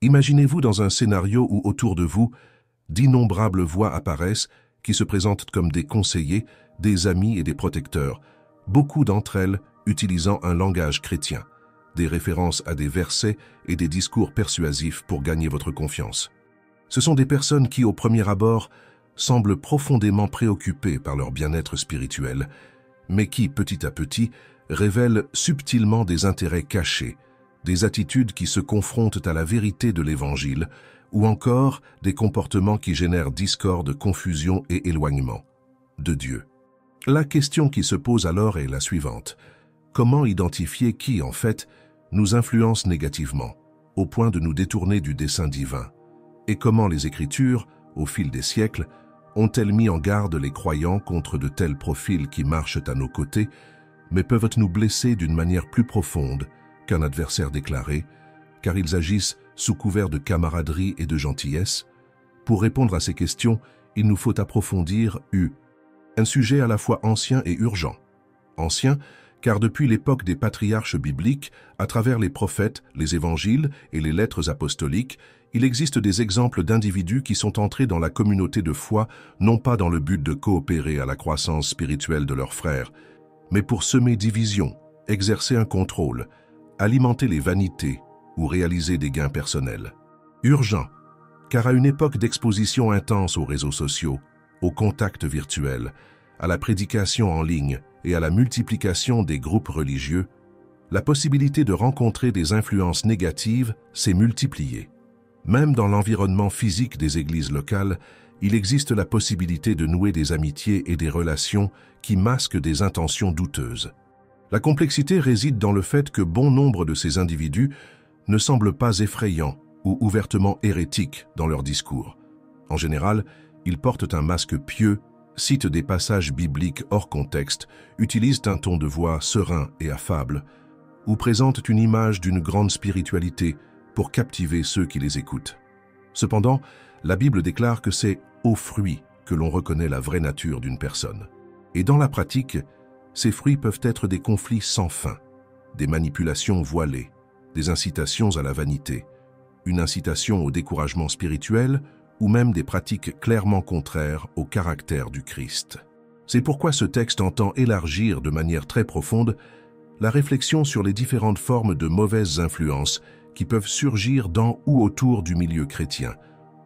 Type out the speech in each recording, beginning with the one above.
Imaginez-vous dans un scénario où autour de vous, d'innombrables voix apparaissent qui se présentent comme des conseillers, des amis et des protecteurs, beaucoup d'entre elles utilisant un langage chrétien, des références à des versets et des discours persuasifs pour gagner votre confiance. Ce sont des personnes qui, au premier abord, semblent profondément préoccupées par leur bien-être spirituel, mais qui, petit à petit, révèlent subtilement des intérêts cachés, des attitudes qui se confrontent à la vérité de l'Évangile, ou encore des comportements qui génèrent discorde, confusion et éloignement de Dieu. La question qui se pose alors est la suivante. Comment identifier qui, en fait, nous influence négativement, au point de nous détourner du dessein divin? Et comment les Écritures, au fil des siècles, ont-elles mis en garde les croyants contre de tels profils qui marchent à nos côtés, mais peuvent nous blesser d'une manière plus profonde qu'un adversaire déclaré, car ils agissent sous couvert de camaraderie et de gentillesse? Pour répondre à ces questions, il nous faut approfondir un sujet à la fois ancien et urgent. Ancien, car depuis l'époque des patriarches bibliques, à travers les prophètes, les évangiles et les lettres apostoliques, il existe des exemples d'individus qui sont entrés dans la communauté de foi, non pas dans le but de coopérer à la croissance spirituelle de leurs frères, mais pour semer division, exercer un contrôle, alimenter les vanités ou réaliser des gains personnels. Urgent, car à une époque d'exposition intense aux réseaux sociaux, au contact virtuel, à la prédication en ligne et à la multiplication des groupes religieux, la possibilité de rencontrer des influences négatives s'est multipliée. Même dans l'environnement physique des églises locales, il existe la possibilité de nouer des amitiés et des relations qui masquent des intentions douteuses. La complexité réside dans le fait que bon nombre de ces individus ne semblent pas effrayants ou ouvertement hérétiques dans leur discours. En général, ils portent un masque pieux, citent des passages bibliques hors contexte, utilisent un ton de voix serein et affable, ou présentent une image d'une grande spiritualité pour captiver ceux qui les écoutent. Cependant, la Bible déclare que c'est aux fruits que l'on reconnaît la vraie nature d'une personne. Et dans la pratique, ces fruits peuvent être des conflits sans fin, des manipulations voilées, des incitations à la vanité, une incitation au découragement spirituel ou même des pratiques clairement contraires au caractère du Christ. C'est pourquoi ce texte entend élargir de manière très profonde la réflexion sur les différentes formes de mauvaises influences qui peuvent surgir dans ou autour du milieu chrétien,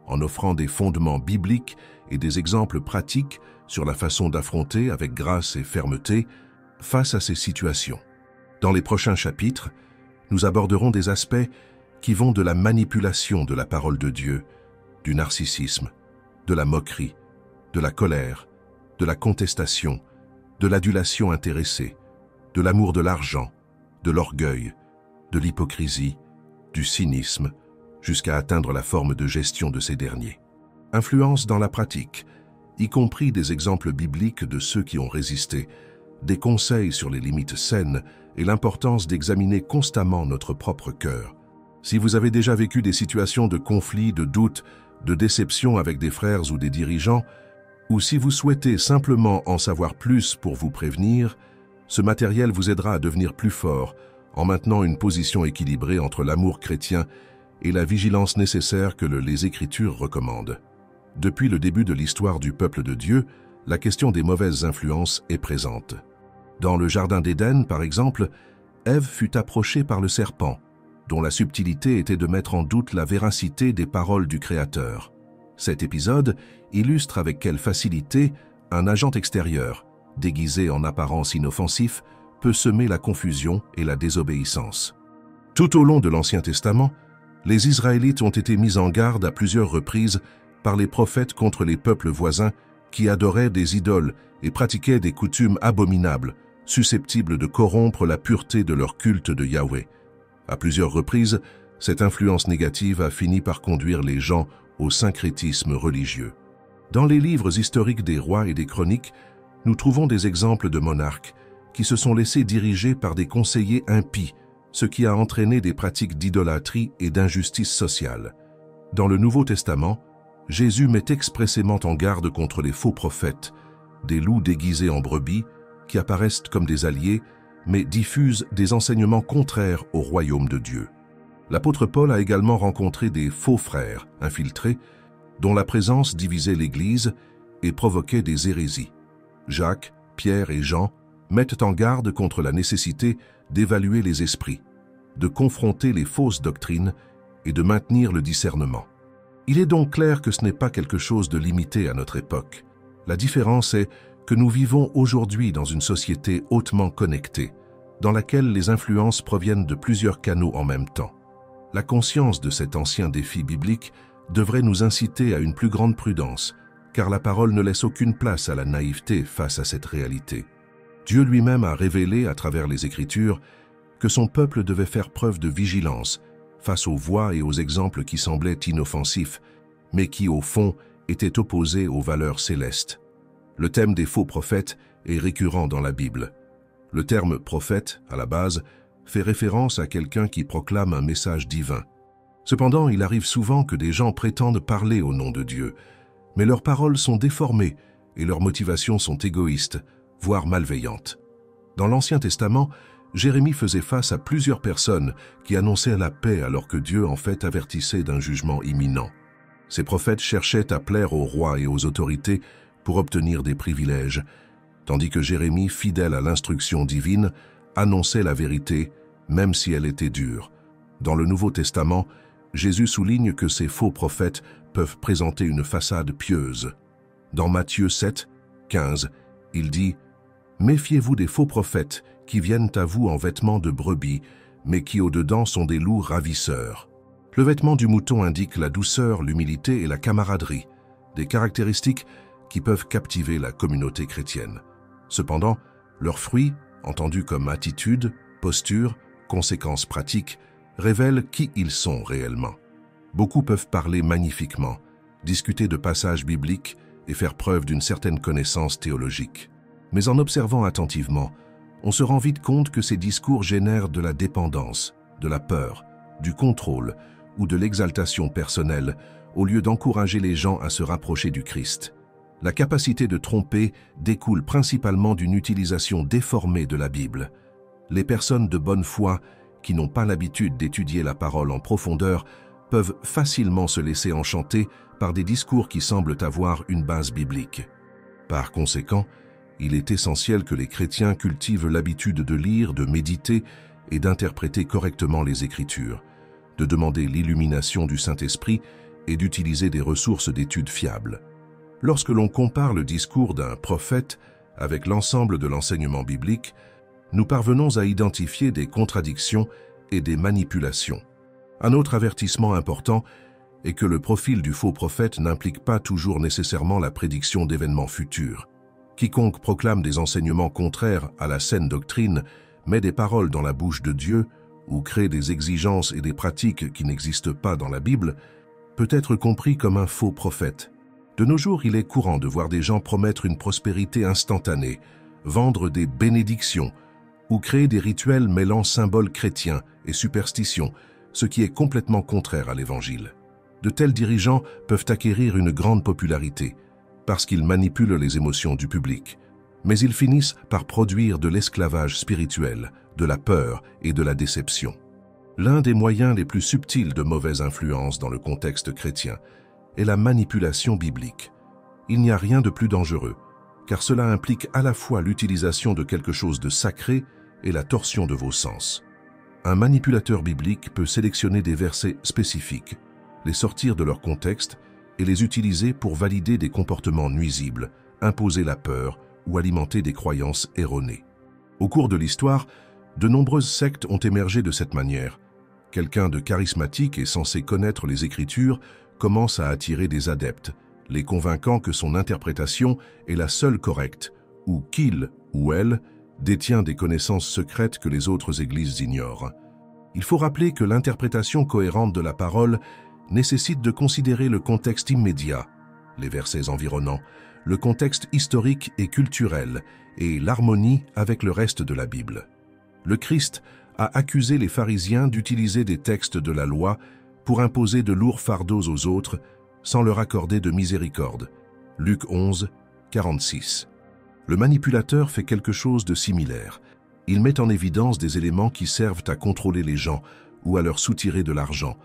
en offrant des fondements bibliques et des exemples pratiques sur la façon d'affronter avec grâce et fermeté face à ces situations. Dans les prochains chapitres, nous aborderons des aspects qui vont de la manipulation de la parole de Dieu, du narcissisme, de la moquerie, de la colère, de la contestation, de l'adulation intéressée, de l'amour de l'argent, de l'orgueil, de l'hypocrisie, du cynisme, jusqu'à atteindre la forme de gestion de ces derniers. Influence dans la pratique, y compris des exemples bibliques de ceux qui ont résisté, des conseils sur les limites saines et l'importance d'examiner constamment notre propre cœur. Si vous avez déjà vécu des situations de conflit, de doute, de déception avec des frères ou des dirigeants, ou si vous souhaitez simplement en savoir plus pour vous prévenir, ce matériel vous aidera à devenir plus fort en maintenant une position équilibrée entre l'amour chrétien et la vigilance nécessaire que les Écritures recommandent. Depuis le début de l'histoire du peuple de Dieu, la question des mauvaises influences est présente. Dans le Jardin d'Éden, par exemple, Ève fut approchée par le serpent, dont la subtilité était de mettre en doute la véracité des paroles du Créateur. Cet épisode illustre avec quelle facilité un agent extérieur, déguisé en apparence inoffensif, peut semer la confusion et la désobéissance. Tout au long de l'Ancien Testament, les Israélites ont été mis en garde à plusieurs reprises par les prophètes contre les peuples voisins qui adoraient des idoles et pratiquaient des coutumes abominables, susceptibles de corrompre la pureté de leur culte de Yahweh. À plusieurs reprises, cette influence négative a fini par conduire les gens au syncrétisme religieux. Dans les livres historiques des rois et des chroniques, nous trouvons des exemples de monarques qui se sont laissés diriger par des conseillers impies, ce qui a entraîné des pratiques d'idolâtrie et d'injustice sociale. Dans le Nouveau Testament, Jésus met expressément en garde contre les faux prophètes, des loups déguisés en brebis qui apparaissent comme des alliés, mais diffusent des enseignements contraires au royaume de Dieu. L'apôtre Paul a également rencontré des faux frères infiltrés dont la présence divisait l'Église et provoquait des hérésies. Jacques, Pierre et Jean mettent en garde contre la nécessité d'évaluer les esprits, de confronter les fausses doctrines et de maintenir le discernement. Il est donc clair que ce n'est pas quelque chose de limité à notre époque. La différence est que nous vivons aujourd'hui dans une société hautement connectée, dans laquelle les influences proviennent de plusieurs canaux en même temps. La conscience de cet ancien défi biblique devrait nous inciter à une plus grande prudence, car la parole ne laisse aucune place à la naïveté face à cette réalité. Dieu lui-même a révélé à travers les Écritures que son peuple devait faire preuve de vigilance face aux voix et aux exemples qui semblaient inoffensifs, mais qui, au fond, étaient opposés aux valeurs célestes. Le thème des faux prophètes est récurrent dans la Bible. Le terme « prophète », à la base, fait référence à quelqu'un qui proclame un message divin. Cependant, il arrive souvent que des gens prétendent parler au nom de Dieu, mais leurs paroles sont déformées et leurs motivations sont égoïstes, voire malveillantes. Dans l'Ancien Testament, Jérémie faisait face à plusieurs personnes qui annonçaient la paix alors que Dieu en fait avertissait d'un jugement imminent. Ces prophètes cherchaient à plaire aux rois et aux autorités pour obtenir des privilèges, tandis que Jérémie, fidèle à l'instruction divine, annonçait la vérité, même si elle était dure. Dans le Nouveau Testament, Jésus souligne que ces faux prophètes peuvent présenter une façade pieuse. Dans Matthieu 7, 15, il dit « Méfiez-vous des faux prophètes qui viennent à vous en vêtements de brebis, mais qui au-dedans sont des loups ravisseurs. » Le vêtement du mouton indique la douceur, l'humilité et la camaraderie, des caractéristiques qui peuvent captiver la communauté chrétienne. Cependant, leurs fruits, entendus comme attitude, posture, conséquences pratiques, révèlent qui ils sont réellement. Beaucoup peuvent parler magnifiquement, discuter de passages bibliques et faire preuve d'une certaine connaissance théologique. Mais en observant attentivement, on se rend vite compte que ces discours génèrent de la dépendance, de la peur, du contrôle ou de l'exaltation personnelle au lieu d'encourager les gens à se rapprocher du Christ. La capacité de tromper découle principalement d'une utilisation déformée de la Bible. Les personnes de bonne foi qui n'ont pas l'habitude d'étudier la parole en profondeur peuvent facilement se laisser enchanter par des discours qui semblent avoir une base biblique. Par conséquent, il est essentiel que les chrétiens cultivent l'habitude de lire, de méditer et d'interpréter correctement les Écritures, de demander l'illumination du Saint-Esprit et d'utiliser des ressources d'études fiables. Lorsque l'on compare le discours d'un prophète avec l'ensemble de l'enseignement biblique, nous parvenons à identifier des contradictions et des manipulations. Un autre avertissement important est que le profil du faux prophète n'implique pas toujours nécessairement la prédiction d'événements futurs. Quiconque proclame des enseignements contraires à la saine doctrine met des paroles dans la bouche de Dieu ou crée des exigences et des pratiques qui n'existent pas dans la Bible peut être compris comme un faux prophète. De nos jours, il est courant de voir des gens promettre une prospérité instantanée, vendre des bénédictions ou créer des rituels mêlant symboles chrétiens et superstitions, ce qui est complètement contraire à l'Évangile. De tels dirigeants peuvent acquérir une grande popularité parce qu'ils manipulent les émotions du public, mais ils finissent par produire de l'esclavage spirituel, de la peur et de la déception. L'un des moyens les plus subtils de mauvaise influence dans le contexte chrétien est la manipulation biblique. Il n'y a rien de plus dangereux, car cela implique à la fois l'utilisation de quelque chose de sacré et la torsion de vos sens. Un manipulateur biblique peut sélectionner des versets spécifiques, les sortir de leur contexte et les utiliser pour valider des comportements nuisibles, imposer la peur ou alimenter des croyances erronées. Au cours de l'histoire, de nombreuses sectes ont émergé de cette manière. Quelqu'un de charismatique et censé connaître les Écritures commence à attirer des adeptes, les convainquant que son interprétation est la seule correcte, ou qu'il ou elle détient des connaissances secrètes que les autres églises ignorent. Il faut rappeler que l'interprétation cohérente de la parole nécessite de considérer le contexte immédiat, les versets environnants, le contexte historique et culturel et l'harmonie avec le reste de la Bible. Le Christ a accusé les pharisiens d'utiliser des textes de la loi pour imposer de lourds fardeaux aux autres sans leur accorder de miséricorde. Luc 11, 46. Le manipulateur fait quelque chose de similaire. Il met en évidence des éléments qui servent à contrôler les gens, ou à leur soutirer de l'argent,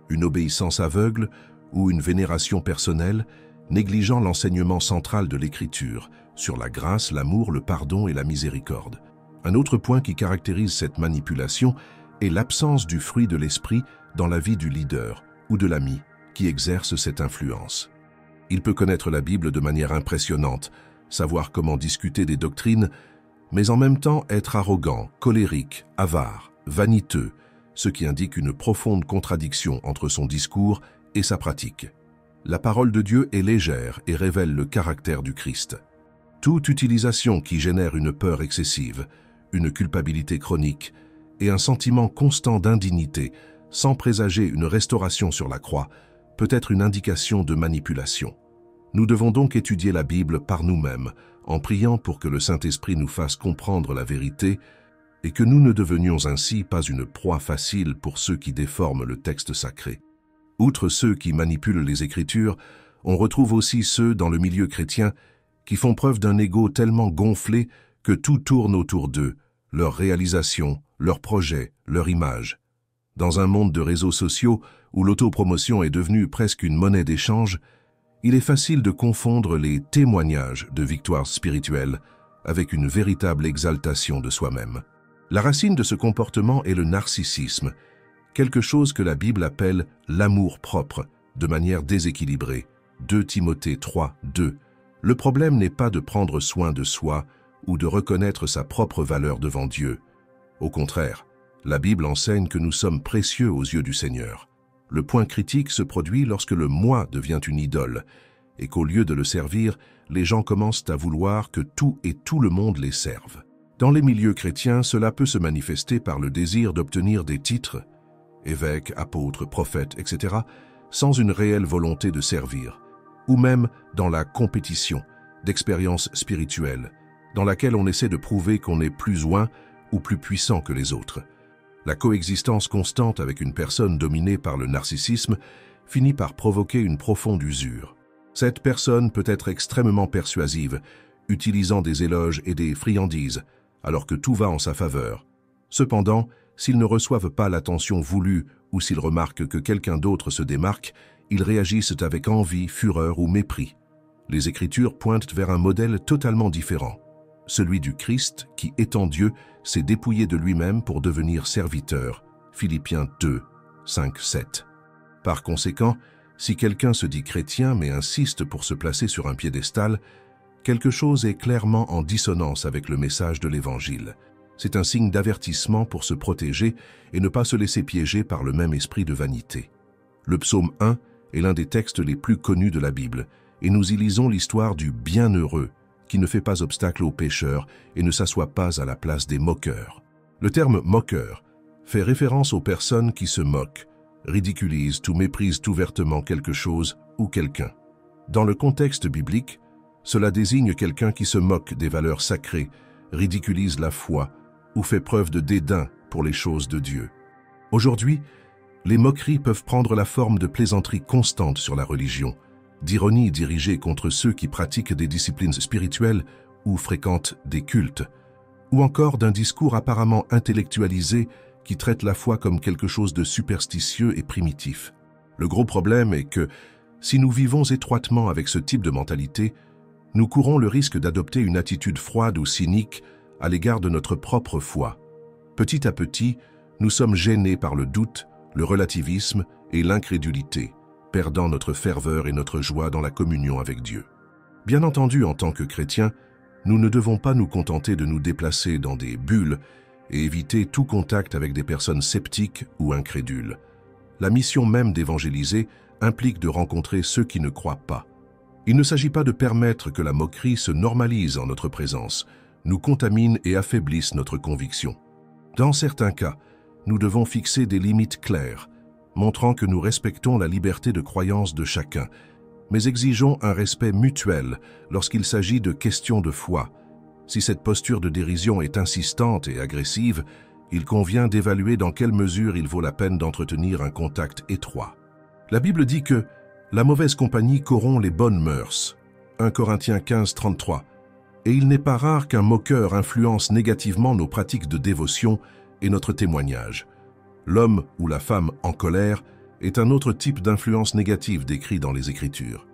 une obéissance aveugle ou une vénération personnelle, négligeant l'enseignement central de l'Écriture sur la grâce, l'amour, le pardon et la miséricorde. Un autre point qui caractérise cette manipulation est l'absence du fruit de l'esprit dans la vie du leader ou de l'ami qui exerce cette influence. Il peut connaître la Bible de manière impressionnante, savoir comment discuter des doctrines, mais en même temps être arrogant, colérique, avare, vaniteux, ce qui indique une profonde contradiction entre son discours et sa pratique. La parole de Dieu est légère et révèle le caractère du Christ. Toute utilisation qui génère une peur excessive, une culpabilité chronique et un sentiment constant d'indignité, sans présager une restauration sur la croix, peut être une indication de manipulation. Nous devons donc étudier la Bible par nous-mêmes, en priant pour que le Saint-Esprit nous fasse comprendre la vérité et que nous ne devenions ainsi pas une proie facile pour ceux qui déforment le texte sacré. Outre ceux qui manipulent les Écritures, on retrouve aussi ceux dans le milieu chrétien qui font preuve d'un ego tellement gonflé que tout tourne autour d'eux, leurs réalisations, leurs projets, leur image. Dans un monde de réseaux sociaux où l'autopromotion est devenue presque une monnaie d'échange, il est facile de confondre les témoignages de victoire spirituelle avec une véritable exaltation de soi-même. La racine de ce comportement est le narcissisme, quelque chose que la Bible appelle l'amour-propre, de manière déséquilibrée. 2 Timothée 3, 2. Le problème n'est pas de prendre soin de soi ou de reconnaître sa propre valeur devant Dieu. Au contraire, la Bible enseigne que nous sommes précieux aux yeux du Seigneur. Le point critique se produit lorsque le moi devient une idole et qu'au lieu de le servir, les gens commencent à vouloir que tout et tout le monde les serve. Dans les milieux chrétiens, cela peut se manifester par le désir d'obtenir des titres, évêques, apôtres, prophètes, etc., sans une réelle volonté de servir, ou même dans la compétition d'expériences spirituelles, dans laquelle on essaie de prouver qu'on est plus loin ou plus puissant que les autres. La coexistence constante avec une personne dominée par le narcissisme finit par provoquer une profonde usure. Cette personne peut être extrêmement persuasive, utilisant des éloges et des friandises, alors que tout va en sa faveur. Cependant, s'ils ne reçoivent pas l'attention voulue ou s'ils remarquent que quelqu'un d'autre se démarque, ils réagissent avec envie, fureur ou mépris. Les Écritures pointent vers un modèle totalement différent, celui du Christ qui, étant Dieu, s'est dépouillé de lui-même pour devenir serviteur. Philippiens 2, 5, 7. Par conséquent, si quelqu'un se dit chrétien mais insiste pour se placer sur un piédestal, quelque chose est clairement en dissonance avec le message de l'Évangile. C'est un signe d'avertissement pour se protéger et ne pas se laisser piéger par le même esprit de vanité. Le psaume 1 est l'un des textes les plus connus de la Bible, et nous y lisons l'histoire du bienheureux, qui ne fait pas obstacle aux pécheurs et ne s'assoit pas à la place des moqueurs. Le terme « moqueur » fait référence aux personnes qui se moquent, ridiculisent ou méprisent ouvertement quelque chose ou quelqu'un. Dans le contexte biblique, cela désigne quelqu'un qui se moque des valeurs sacrées, ridiculise la foi ou fait preuve de dédain pour les choses de Dieu. Aujourd'hui, les moqueries peuvent prendre la forme de plaisanteries constantes sur la religion, d'ironie dirigée contre ceux qui pratiquent des disciplines spirituelles ou fréquentent des cultes, ou encore d'un discours apparemment intellectualisé qui traite la foi comme quelque chose de superstitieux et primitif. Le gros problème est que, si nous vivons étroitement avec ce type de mentalité, nous courons le risque d'adopter une attitude froide ou cynique à l'égard de notre propre foi. Petit à petit, nous sommes gênés par le doute, le relativisme et l'incrédulité, perdant notre ferveur et notre joie dans la communion avec Dieu. Bien entendu, en tant que chrétiens, nous ne devons pas nous contenter de nous déplacer dans des bulles et éviter tout contact avec des personnes sceptiques ou incrédules. La mission même d'évangéliser implique de rencontrer ceux qui ne croient pas. Il ne s'agit pas de permettre que la moquerie se normalise en notre présence, nous contamine et affaiblisse notre conviction. Dans certains cas, nous devons fixer des limites claires, montrant que nous respectons la liberté de croyance de chacun, mais exigeons un respect mutuel lorsqu'il s'agit de questions de foi. Si cette posture de dérision est insistante et agressive, il convient d'évaluer dans quelle mesure il vaut la peine d'entretenir un contact étroit. La Bible dit que la mauvaise compagnie corrompt les bonnes mœurs. 1 Corinthiens 15, 33. Et il n'est pas rare qu'un moqueur influence négativement nos pratiques de dévotion et notre témoignage. L'homme ou la femme en colère est un autre type d'influence négative décrit dans les Écritures.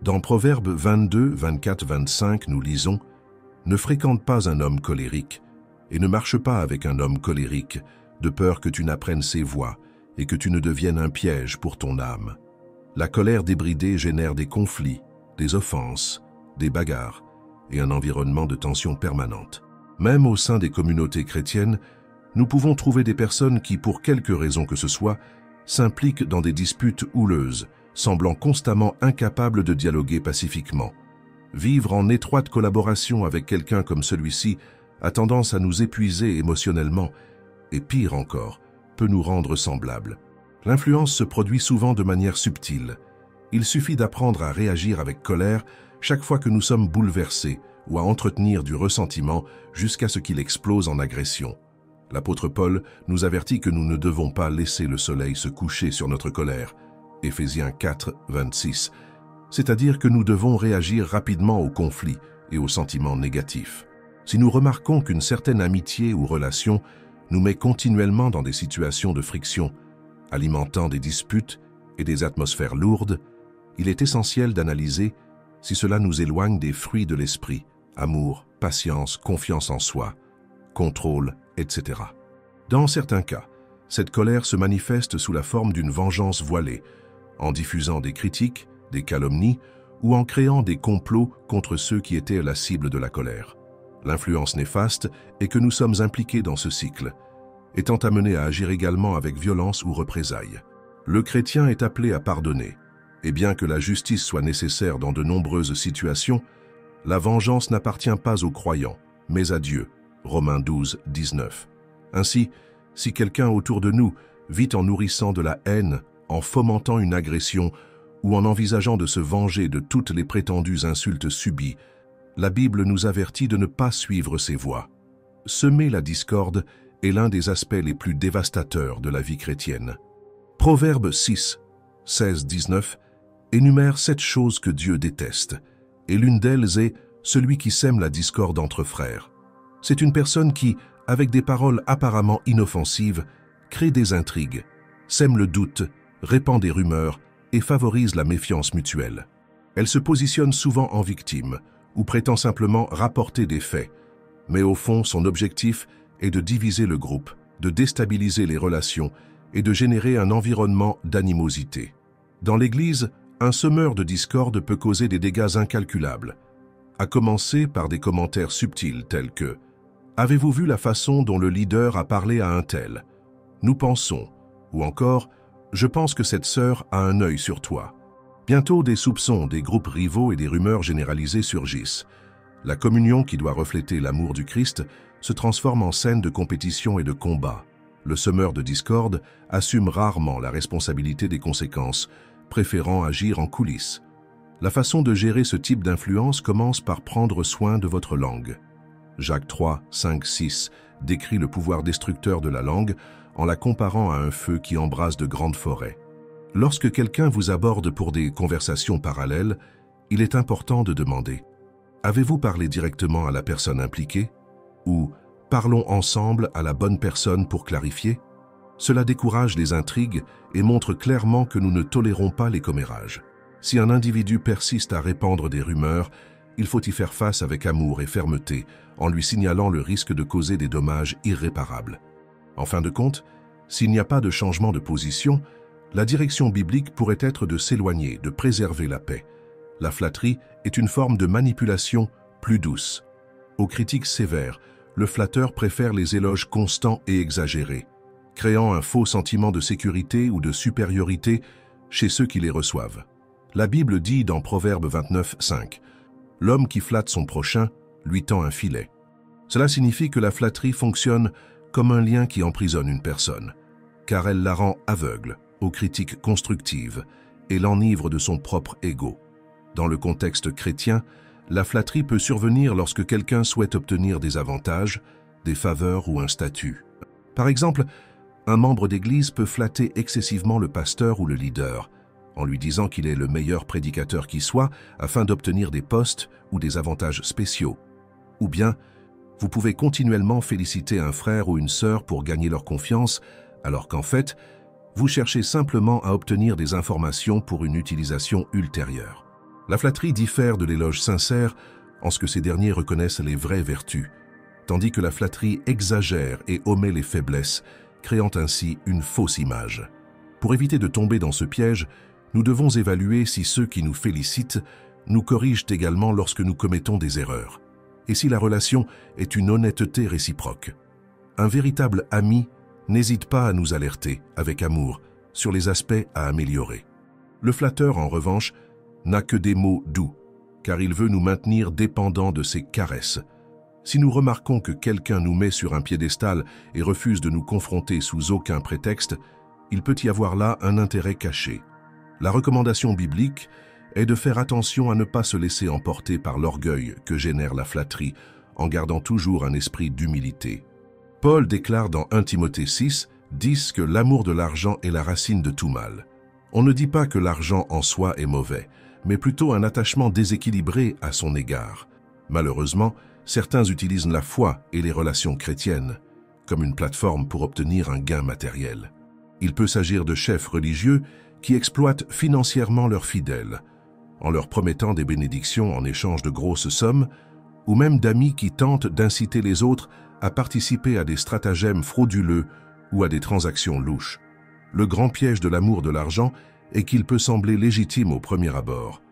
Dans Proverbes 22, 24, 25, nous lisons « Ne fréquente pas un homme colérique et ne marche pas avec un homme colérique, de peur que tu n'apprennes ses voies et que tu ne deviennes un piège pour ton âme. » La colère débridée génère des conflits, des offenses, des bagarres et un environnement de tension permanente. Même au sein des communautés chrétiennes, nous pouvons trouver des personnes qui, pour quelque raison que ce soit, s'impliquent dans des disputes houleuses, semblant constamment incapables de dialoguer pacifiquement. Vivre en étroite collaboration avec quelqu'un comme celui-ci a tendance à nous épuiser émotionnellement et, pire encore, peut nous rendre semblables. L'influence se produit souvent de manière subtile. Il suffit d'apprendre à réagir avec colère chaque fois que nous sommes bouleversés ou à entretenir du ressentiment jusqu'à ce qu'il explose en agression. L'apôtre Paul nous avertit que nous ne devons pas laisser le soleil se coucher sur notre colère. Éphésiens 4, 26. C'est-à-dire que nous devons réagir rapidement aux conflits et aux sentiments négatifs. Si nous remarquons qu'une certaine amitié ou relation nous met continuellement dans des situations de friction, alimentant des disputes et des atmosphères lourdes, il est essentiel d'analyser si cela nous éloigne des fruits de l'esprit, amour, patience, confiance en soi, contrôle, etc. Dans certains cas, cette colère se manifeste sous la forme d'une vengeance voilée, en diffusant des critiques, des calomnies ou en créant des complots contre ceux qui étaient la cible de la colère. L'influence néfaste est que nous sommes impliqués dans ce cycle, étant amenés à agir également avec violence ou représailles. Le chrétien est appelé à pardonner, et bien que la justice soit nécessaire dans de nombreuses situations, la vengeance n'appartient pas aux croyants, mais à Dieu. Romains 12, 19. Ainsi, si quelqu'un autour de nous vit en nourrissant de la haine, en fomentant une agression ou en envisageant de se venger de toutes les prétendues insultes subies, la Bible nous avertit de ne pas suivre ces voies. Semer la discorde est l'un des aspects les plus dévastateurs de la vie chrétienne. Proverbe 6, 16, 19 énumère 7 choses que Dieu déteste, et l'une d'elles est « celui qui sème la discorde entre frères ». C'est une personne qui, avec des paroles apparemment inoffensives, crée des intrigues, sème le doute, répand des rumeurs et favorise la méfiance mutuelle. Elle se positionne souvent en victime ou prétend simplement rapporter des faits, mais au fond, son objectif est de diviser le groupe, de déstabiliser les relations et de générer un environnement d'animosité. Dans l'Église, un semeur de discorde peut causer des dégâts incalculables, à commencer par des commentaires subtils tels que « Avez-vous vu la façon dont le leader a parlé à un tel ? Nous pensons » ou encore « Je pense que cette sœur a un œil sur toi ». Bientôt, des soupçons, des groupes rivaux et des rumeurs généralisées surgissent. La communion qui doit refléter l'amour du Christ se transforme en scène de compétition et de combat. Le semeur de discorde assume rarement la responsabilité des conséquences, préférant agir en coulisses. La façon de gérer ce type d'influence commence par prendre soin de votre langue. Jacques 3, 5, 6 décrit le pouvoir destructeur de la langue en la comparant à un feu qui embrase de grandes forêts. Lorsque quelqu'un vous aborde pour des conversations parallèles, il est important de demander « Avez-vous parlé directement à la personne impliquée ?» ou « Parlons ensemble à la bonne personne pour clarifier ?» Cela décourage les intrigues et montre clairement que nous ne tolérons pas les commérages. Si un individu persiste à répandre des rumeurs, il faut y faire face avec amour et fermeté, en lui signalant le risque de causer des dommages irréparables. En fin de compte, s'il n'y a pas de changement de position, la direction biblique pourrait être de s'éloigner, de préserver la paix. La flatterie est une forme de manipulation plus douce. Aux critiques sévères, le flatteur préfère les éloges constants et exagérés, créant un faux sentiment de sécurité ou de supériorité chez ceux qui les reçoivent. La Bible dit dans Proverbe 29, 5 « L'homme qui flatte son prochain lui tend un filet ». Cela signifie que la flatterie fonctionne comme un lien qui emprisonne une personne, car elle la rend aveugle aux critiques constructives et l'enivre de son propre ego. Dans le contexte chrétien, la flatterie peut survenir lorsque quelqu'un souhaite obtenir des avantages, des faveurs ou un statut. Par exemple, un membre d'église peut flatter excessivement le pasteur ou le leader, en lui disant qu'il est le meilleur prédicateur qui soit afin d'obtenir des postes ou des avantages spéciaux. Ou bien, vous pouvez continuellement féliciter un frère ou une sœur pour gagner leur confiance alors qu'en fait, vous cherchez simplement à obtenir des informations pour une utilisation ultérieure. La flatterie diffère de l'éloge sincère en ce que ces derniers reconnaissent les vraies vertus, tandis que la flatterie exagère et omet les faiblesses, créant ainsi une fausse image. Pour éviter de tomber dans ce piège, nous devons évaluer si ceux qui nous félicitent nous corrigent également lorsque nous commettons des erreurs, et si la relation est une honnêteté réciproque. Un véritable ami n'hésite pas à nous alerter, avec amour, sur les aspects à améliorer. Le flatteur, en revanche, n'a que des mots doux, car il veut nous maintenir dépendants de ses caresses. Si nous remarquons que quelqu'un nous met sur un piédestal et refuse de nous confronter sous aucun prétexte, il peut y avoir là un intérêt caché. La recommandation biblique est de faire attention à ne pas se laisser emporter par l'orgueil que génère la flatterie, en gardant toujours un esprit d'humilité. Paul déclare dans 1 Timothée 6, 10 que l'amour de l'argent est la racine de tout mal. On ne dit pas que l'argent en soi est mauvais, mais plutôt un attachement déséquilibré à son égard. Malheureusement, certains utilisent la foi et les relations chrétiennes comme une plateforme pour obtenir un gain matériel. Il peut s'agir de chefs religieux qui exploitent financièrement leurs fidèles, en leur promettant des bénédictions en échange de grosses sommes, ou même d'amis qui tentent d'inciter les autres à participer à des stratagèmes frauduleux ou à des transactions louches. Le grand piège de l'amour de l'argent est qu'il peut sembler légitime au premier abord.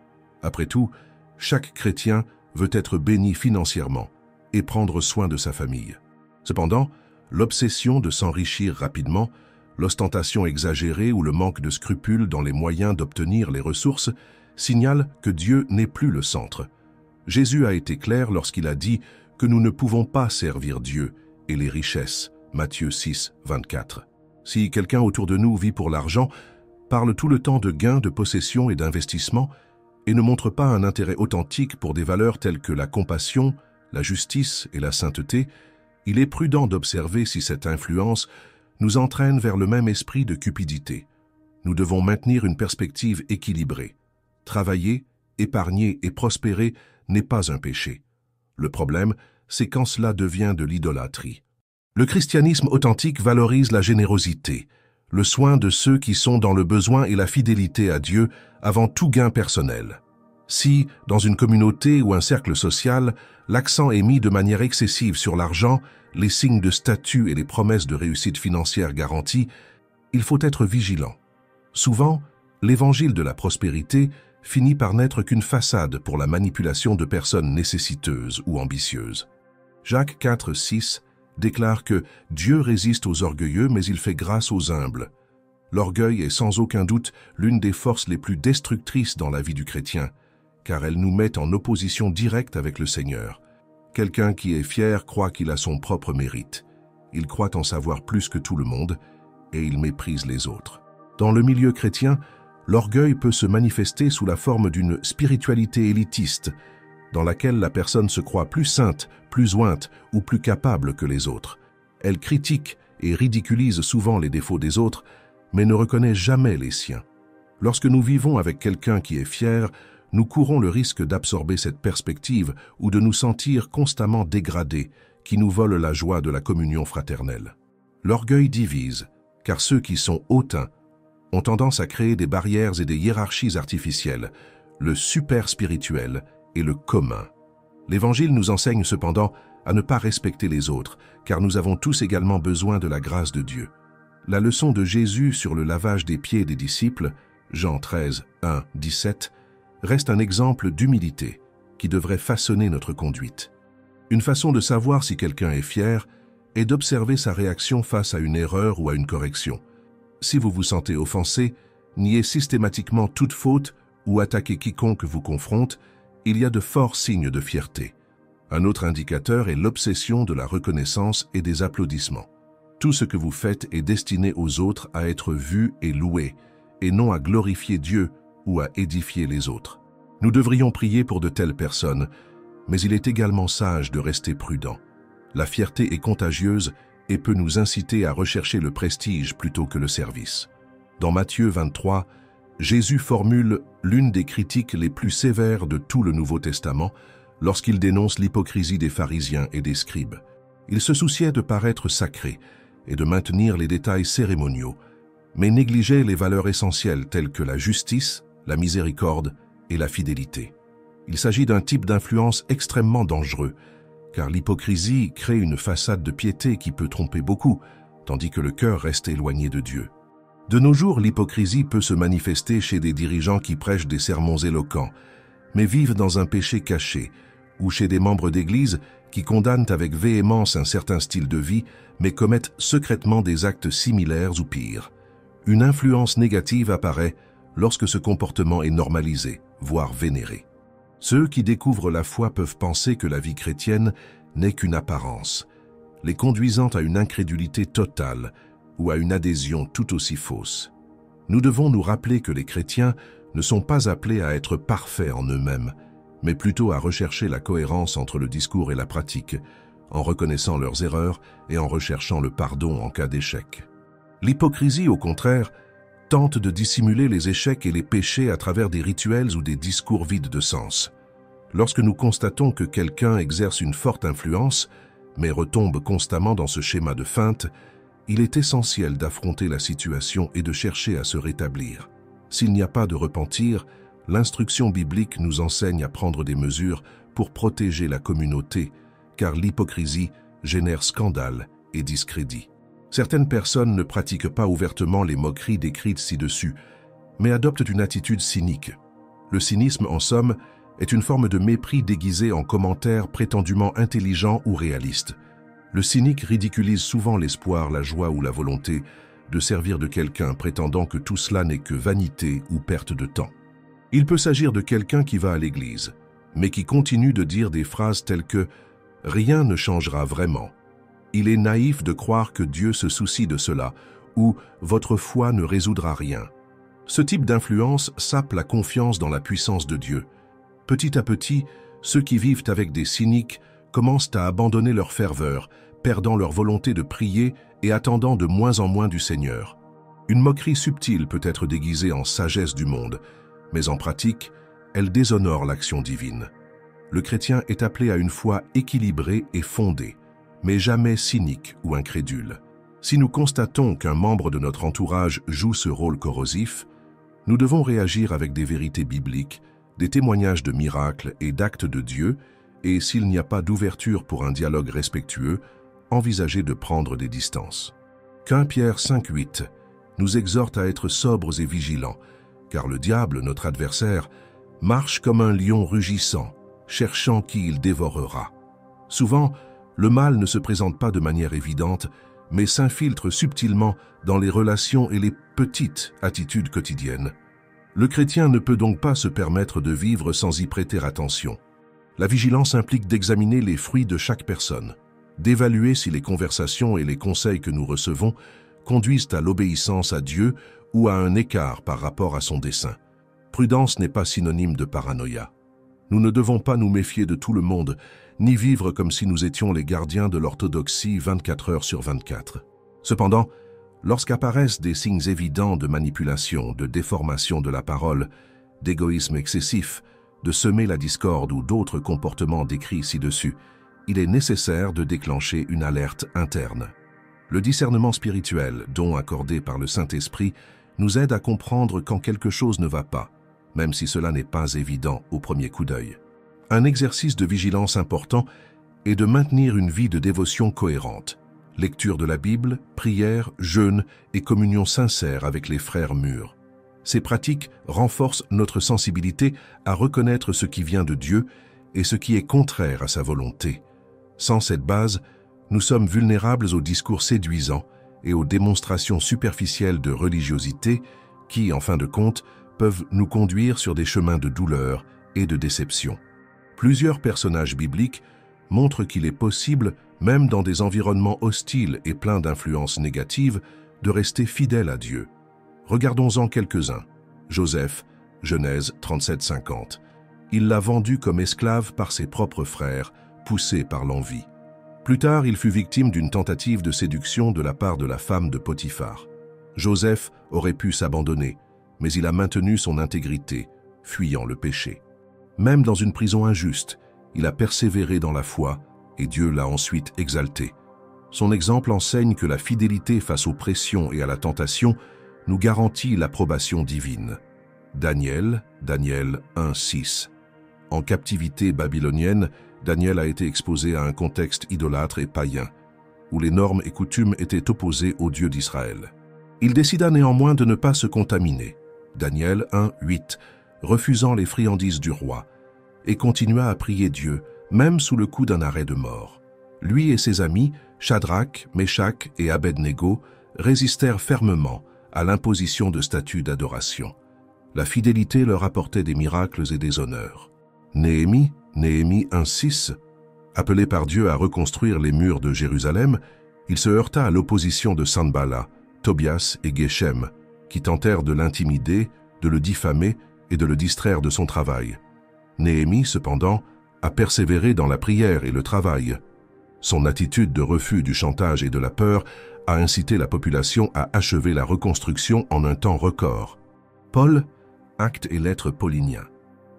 Après tout, chaque chrétien veut être béni financièrement et prendre soin de sa famille. Cependant, l'obsession de s'enrichir rapidement, l'ostentation exagérée ou le manque de scrupules dans les moyens d'obtenir les ressources signalent que Dieu n'est plus le centre. Jésus a été clair lorsqu'il a dit que nous ne pouvons pas servir Dieu et les richesses, Matthieu 6, 24. Si quelqu'un autour de nous vit pour l'argent, parle tout le temps de gains, de possession et d'investissement, et ne montre pas un intérêt authentique pour des valeurs telles que la compassion, la justice et la sainteté, il est prudent d'observer si cette influence nous entraîne vers le même esprit de cupidité. Nous devons maintenir une perspective équilibrée. Travailler, épargner et prospérer n'est pas un péché. Le problème, c'est quand cela devient de l'idolâtrie. Le christianisme authentique valorise la générosité, le soin de ceux qui sont dans le besoin et la fidélité à Dieu avant tout gain personnel. Si, dans une communauté ou un cercle social, l'accent est mis de manière excessive sur l'argent, les signes de statut et les promesses de réussite financière garanties, il faut être vigilant. Souvent, l'évangile de la prospérité finit par n'être qu'une façade pour la manipulation de personnes nécessiteuses ou ambitieuses. Jacques 4, 6 déclare que Dieu résiste aux orgueilleux, mais il fait grâce aux humbles. L'orgueil est sans aucun doute l'une des forces les plus destructrices dans la vie du chrétien, car elle nous met en opposition directe avec le Seigneur. Quelqu'un qui est fier croit qu'il a son propre mérite. Il croit en savoir plus que tout le monde et il méprise les autres. Dans le milieu chrétien, l'orgueil peut se manifester sous la forme d'une spiritualité élitiste, dans laquelle la personne se croit plus sainte, plus ointe ou plus capable que les autres. Elle critique et ridiculise souvent les défauts des autres, mais ne reconnaît jamais les siens. Lorsque nous vivons avec quelqu'un qui est fier, nous courons le risque d'absorber cette perspective ou de nous sentir constamment dégradés, qui nous vole la joie de la communion fraternelle. L'orgueil divise, car ceux qui sont hautains ont tendance à créer des barrières et des hiérarchies artificielles, le super spirituel et le commun. L'Évangile nous enseigne cependant à ne pas respecter les autres, car nous avons tous également besoin de la grâce de Dieu. La leçon de Jésus sur le lavage des pieds des disciples, Jean 13, 1, 17, reste un exemple d'humilité qui devrait façonner notre conduite. Une façon de savoir si quelqu'un est fier est d'observer sa réaction face à une erreur ou à une correction. Si vous vous sentez offensé, niez systématiquement toute faute ou attaquez quiconque vous confronte, il y a de forts signes de fierté. Un autre indicateur est l'obsession de la reconnaissance et des applaudissements. Tout ce que vous faites est destiné aux autres à être vu et loué, et non à glorifier Dieu ou à édifier les autres. Nous devrions prier pour de telles personnes, mais il est également sage de rester prudent. La fierté est contagieuse et peut nous inciter à rechercher le prestige plutôt que le service. Dans Matthieu 23, Jésus formule l'une des critiques les plus sévères de tout le Nouveau Testament lorsqu'il dénonce l'hypocrisie des pharisiens et des scribes. Ils se souciaient de paraître sacrés et de maintenir les détails cérémoniaux, mais négligeait les valeurs essentielles telles que la justice, la miséricorde et la fidélité. Il s'agit d'un type d'influence extrêmement dangereux, car l'hypocrisie crée une façade de piété qui peut tromper beaucoup, tandis que le cœur reste éloigné de Dieu. De nos jours, l'hypocrisie peut se manifester chez des dirigeants qui prêchent des sermons éloquents, mais vivent dans un péché caché, ou chez des membres d'Église qui condamnent avec véhémence un certain style de vie, mais commettent secrètement des actes similaires ou pires. Une influence négative apparaît lorsque ce comportement est normalisé, voire vénéré. Ceux qui découvrent la foi peuvent penser que la vie chrétienne n'est qu'une apparence, les conduisant à une incrédulité totale ou à une adhésion tout aussi fausse. Nous devons nous rappeler que les chrétiens ne sont pas appelés à être parfaits en eux-mêmes, mais plutôt à rechercher la cohérence entre le discours et la pratique, en reconnaissant leurs erreurs et en recherchant le pardon en cas d'échec. L'hypocrisie, au contraire, tente de dissimuler les échecs et les péchés à travers des rituels ou des discours vides de sens. Lorsque nous constatons que quelqu'un exerce une forte influence, mais retombe constamment dans ce schéma de feinte, il est essentiel d'affronter la situation et de chercher à se rétablir. S'il n'y a pas de repentir, l'instruction biblique nous enseigne à prendre des mesures pour protéger la communauté, car l'hypocrisie génère scandale et discrédit. Certaines personnes ne pratiquent pas ouvertement les moqueries décrites ci-dessus, mais adoptent une attitude cynique. Le cynisme, en somme, est une forme de mépris déguisé en commentaires prétendument intelligents ou réalistes. Le cynique ridiculise souvent l'espoir, la joie ou la volonté de servir de quelqu'un, prétendant que tout cela n'est que vanité ou perte de temps. Il peut s'agir de quelqu'un qui va à l'église, mais qui continue de dire des phrases telles que « rien ne changera vraiment ». Il est naïf de croire que Dieu se soucie de cela ou « votre foi ne résoudra rien ». Ce type d'influence sape la confiance dans la puissance de Dieu. Petit à petit, ceux qui vivent avec des cyniques commencent à abandonner leur ferveur, perdant leur volonté de prier et attendant de moins en moins du Seigneur. Une moquerie subtile peut être déguisée en sagesse du monde, mais en pratique, elle déshonore l'action divine. Le chrétien est appelé à une foi équilibrée et fondée, mais jamais cynique ou incrédule. Si nous constatons qu'un membre de notre entourage joue ce rôle corrosif, nous devons réagir avec des vérités bibliques, des témoignages de miracles et d'actes de Dieu, et s'il n'y a pas d'ouverture pour un dialogue respectueux, envisager de prendre des distances. 1 Pierre 5,8 nous exhorte à être sobres et vigilants, car le diable, notre adversaire, marche comme un lion rugissant, cherchant qui il dévorera. Souvent, le mal ne se présente pas de manière évidente, mais s'infiltre subtilement dans les relations et les petites attitudes quotidiennes. Le chrétien ne peut donc pas se permettre de vivre sans y prêter attention. La vigilance implique d'examiner les fruits de chaque personne, d'évaluer si les conversations et les conseils que nous recevons conduisent à l'obéissance à Dieu ou à un écart par rapport à son dessein. Prudence n'est pas synonyme de paranoïa. Nous ne devons pas nous méfier de tout le monde, ni vivre comme si nous étions les gardiens de l'orthodoxie 24 heures sur 24. Cependant, lorsqu'apparaissent des signes évidents de manipulation, de déformation de la parole, d'égoïsme excessif, de semer la discorde ou d'autres comportements décrits ci-dessus, il est nécessaire de déclencher une alerte interne. Le discernement spirituel, don accordé par le Saint-Esprit, nous aide à comprendre quand quelque chose ne va pas, même si cela n'est pas évident au premier coup d'œil. Un exercice de vigilance important est de maintenir une vie de dévotion cohérente, lecture de la Bible, prière, jeûne et communion sincère avec les frères mûrs. Ces pratiques renforcent notre sensibilité à reconnaître ce qui vient de Dieu et ce qui est contraire à sa volonté. Sans cette base, nous sommes vulnérables aux discours séduisants et aux démonstrations superficielles de religiosité qui, en fin de compte, peuvent nous conduire sur des chemins de douleur et de déception. Plusieurs personnages bibliques montrent qu'il est possible, même dans des environnements hostiles et pleins d'influences négatives, de rester fidèle à Dieu. Regardons-en quelques-uns. Joseph, Genèse 37-50. Il l'a vendu comme esclave par ses propres frères, poussé par l'envie. Plus tard, il fut victime d'une tentative de séduction de la part de la femme de Potiphar. Joseph aurait pu s'abandonner, mais il a maintenu son intégrité, fuyant le péché. Même dans une prison injuste, il a persévéré dans la foi et Dieu l'a ensuite exalté. Son exemple enseigne que la fidélité face aux pressions et à la tentation nous garantit l'approbation divine. Daniel 1:6. En captivité babylonienne, Daniel a été exposé à un contexte idolâtre et païen, où les normes et coutumes étaient opposées au Dieu d'Israël. Il décida néanmoins de ne pas se contaminer. Daniel 1:8, refusant les friandises du roi, et continua à prier Dieu, même sous le coup d'un arrêt de mort. Lui et ses amis, Shadrach, Meshach et Abed-Négo, résistèrent fermement à l'imposition de statues d'adoration. La fidélité leur apportait des miracles et des honneurs. Néhémie 1:6, appelé par Dieu à reconstruire les murs de Jérusalem, il se heurta à l'opposition de Sanballat, Tobias et Geshem, qui tentèrent de l'intimider, de le diffamer et de le distraire de son travail. Néhémie, cependant, a persévéré dans la prière et le travail. Son attitude de refus du chantage et de la peur a incité la population à achever la reconstruction en un temps record. Paul, actes et lettres pauliniens.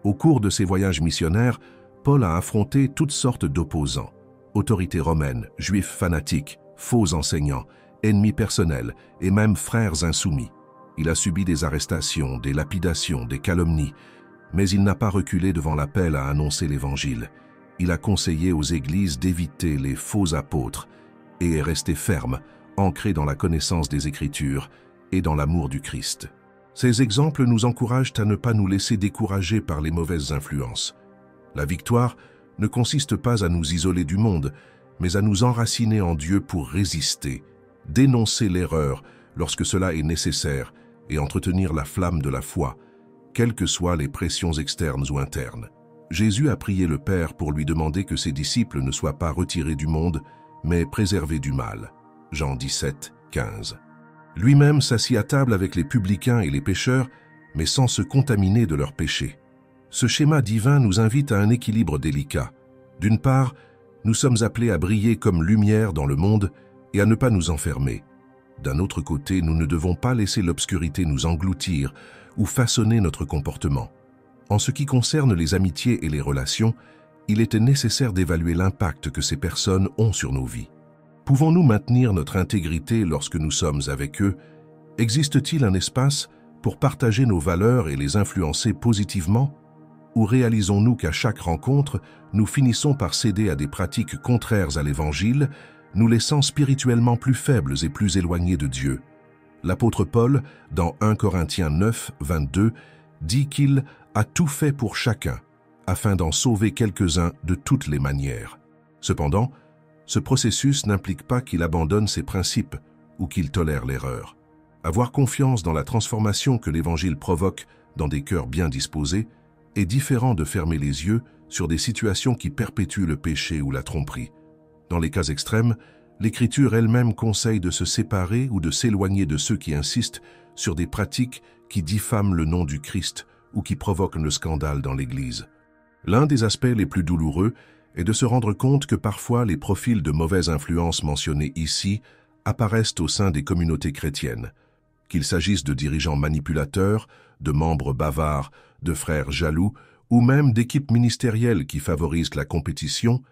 Au cours de ses voyages missionnaires, Paul a affronté toutes sortes d'opposants, autorités romaines, juifs fanatiques, faux enseignants, ennemis personnels et même frères insoumis. Il a subi des arrestations, des lapidations, des calomnies, mais il n'a pas reculé devant l'appel à annoncer l'Évangile. Il a conseillé aux églises d'éviter les faux apôtres et est resté ferme, ancré dans la connaissance des Écritures et dans l'amour du Christ. Ces exemples nous encouragent à ne pas nous laisser décourager par les mauvaises influences. La victoire ne consiste pas à nous isoler du monde, mais à nous enraciner en Dieu pour résister, dénoncer l'erreur lorsque cela est nécessaire et entretenir la flamme de la foi, quelles que soient les pressions externes ou internes. Jésus a prié le Père pour lui demander que ses disciples ne soient pas retirés du monde, mais préservés du mal. Jean 17:15. Lui-même s'assit à table avec les publicains et les pécheurs, mais sans se contaminer de leurs péchés. Ce schéma divin nous invite à un équilibre délicat. D'une part, nous sommes appelés à briller comme lumière dans le monde et à ne pas nous enfermer. D'un autre côté, nous ne devons pas laisser l'obscurité nous engloutir ou façonner notre comportement. En ce qui concerne les amitiés et les relations, il était nécessaire d'évaluer l'impact que ces personnes ont sur nos vies. Pouvons-nous maintenir notre intégrité lorsque nous sommes avec eux? Existe-t-il un espace pour partager nos valeurs et les influencer positivement? Ou réalisons-nous qu'à chaque rencontre, nous finissons par céder à des pratiques contraires à l'Évangile, nous laissant spirituellement plus faibles et plus éloignés de Dieu? L'apôtre Paul, dans 1 Corinthiens 9:22, dit qu'il a tout fait pour chacun, afin d'en sauver quelques-uns de toutes les manières. Cependant, ce processus n'implique pas qu'il abandonne ses principes ou qu'il tolère l'erreur. Avoir confiance dans la transformation que l'Évangile provoque dans des cœurs bien disposés est différent de fermer les yeux sur des situations qui perpétuent le péché ou la tromperie. Dans les cas extrêmes, l'Écriture elle-même conseille de se séparer ou de s'éloigner de ceux qui insistent sur des pratiques qui diffament le nom du Christ ou qui provoquent le scandale dans l'Église. L'un des aspects les plus douloureux est de se rendre compte que parfois les profils de mauvaise influence mentionnés ici apparaissent au sein des communautés chrétiennes. Qu'il s'agisse de dirigeants manipulateurs, de membres bavards, de frères jaloux ou même d'équipes ministérielles qui favorisent la compétition,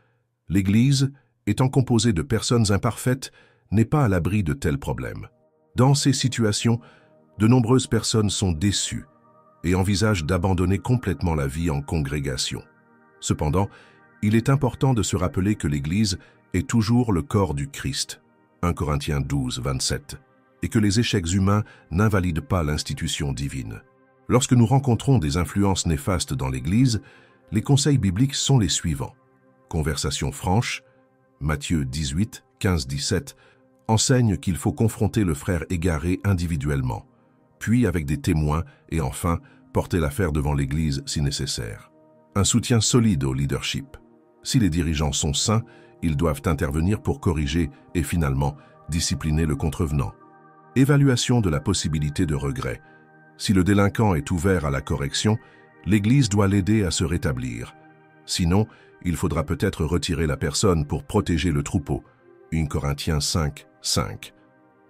l'Église, étant composée de personnes imparfaites, n'est pas à l'abri de tels problèmes. Dans ces situations, de nombreuses personnes sont déçues et envisagent d'abandonner complètement la vie en congrégation. Cependant, il est important de se rappeler que l'Église est toujours le corps du Christ, 1 Corinthiens 12:27, et que les échecs humains n'invalident pas l'institution divine. Lorsque nous rencontrons des influences néfastes dans l'Église, les conseils bibliques sont les suivants. Conversation franche, Matthieu 18:15-17, enseigne qu'il faut confronter le frère égaré individuellement, puis avec des témoins et enfin porter l'affaire devant l'Église si nécessaire. Un soutien solide au leadership. Si les dirigeants sont sains, ils doivent intervenir pour corriger et finalement discipliner le contrevenant. Évaluation de la possibilité de regret. Si le délinquant est ouvert à la correction, l'Église doit l'aider à se rétablir. Sinon, il faudra peut-être retirer la personne pour protéger le troupeau. 1 Corinthiens 5:5.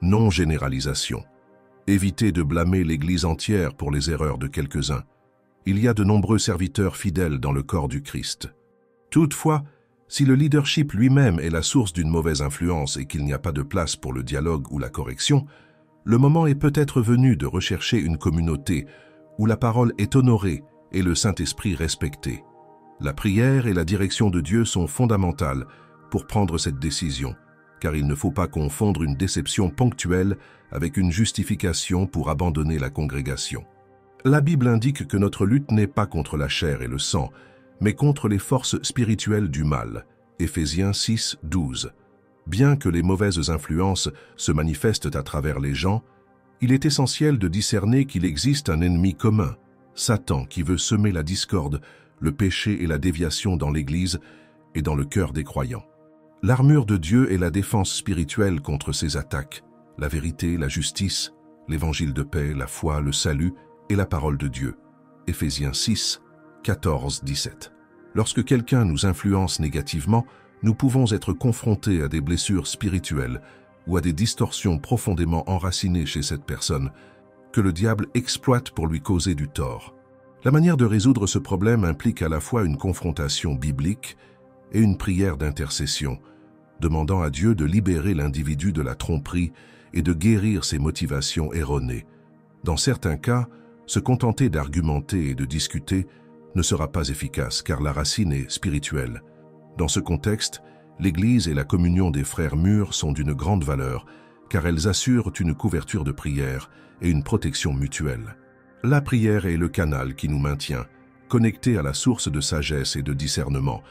Non-généralisation. Évitez de blâmer l'Église entière pour les erreurs de quelques-uns. Il y a de nombreux serviteurs fidèles dans le corps du Christ. Toutefois, Si le leadership lui-même est la source d'une mauvaise influence et qu'il n'y a pas de place pour le dialogue ou la correction, le moment est peut-être venu de rechercher une communauté où la parole est honorée et le Saint-Esprit respecté. La prière et la direction de Dieu sont fondamentales pour prendre cette décision, car il ne faut pas confondre une déception ponctuelle avec une justification pour abandonner la congrégation. La Bible indique que notre lutte n'est pas contre la chair et le sang, mais contre les forces spirituelles du mal. Éphésiens 6, 12. Bien que les mauvaises influences se manifestent à travers les gens, il est essentiel de discerner qu'il existe un ennemi commun, Satan, qui veut semer la discorde, le péché et la déviation dans l'Église et dans le cœur des croyants. L'armure de Dieu est la défense spirituelle contre ces attaques, la vérité, la justice, l'évangile de paix, la foi, le salut et la parole de Dieu. Éphésiens 6, 14, 17. Lorsque quelqu'un nous influence négativement, nous pouvons être confrontés à des blessures spirituelles ou à des distorsions profondément enracinées chez cette personne que le diable exploite pour lui causer du tort. La manière de résoudre ce problème implique à la fois une confrontation biblique et une prière d'intercession, demandant à Dieu de libérer l'individu de la tromperie et de guérir ses motivations erronées. Dans certains cas, se contenter d'argumenter et de discuter ne sera pas efficace car la racine est spirituelle. Dans ce contexte, l'Église et la communion des frères mûrs sont d'une grande valeur car elles assurent une couverture de prière et une protection mutuelle. La prière est le canal qui nous maintient, connectés à la source de sagesse et de discernement.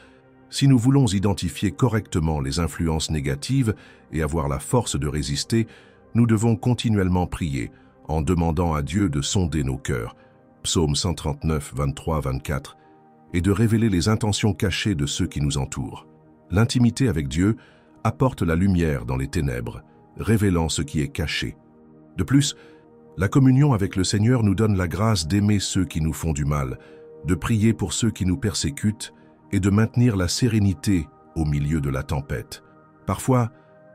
Si nous voulons identifier correctement les influences négatives et avoir la force de résister, nous devons continuellement prier en demandant à Dieu de sonder nos cœurs, Psaume 139, 23, 24, et de révéler les intentions cachées de ceux qui nous entourent. L'intimité avec Dieu apporte la lumière dans les ténèbres, révélant ce qui est caché. De plus, la communion avec le Seigneur nous donne la grâce d'aimer ceux qui nous font du mal, de prier pour ceux qui nous persécutent et de maintenir la sérénité au milieu de la tempête. Parfois,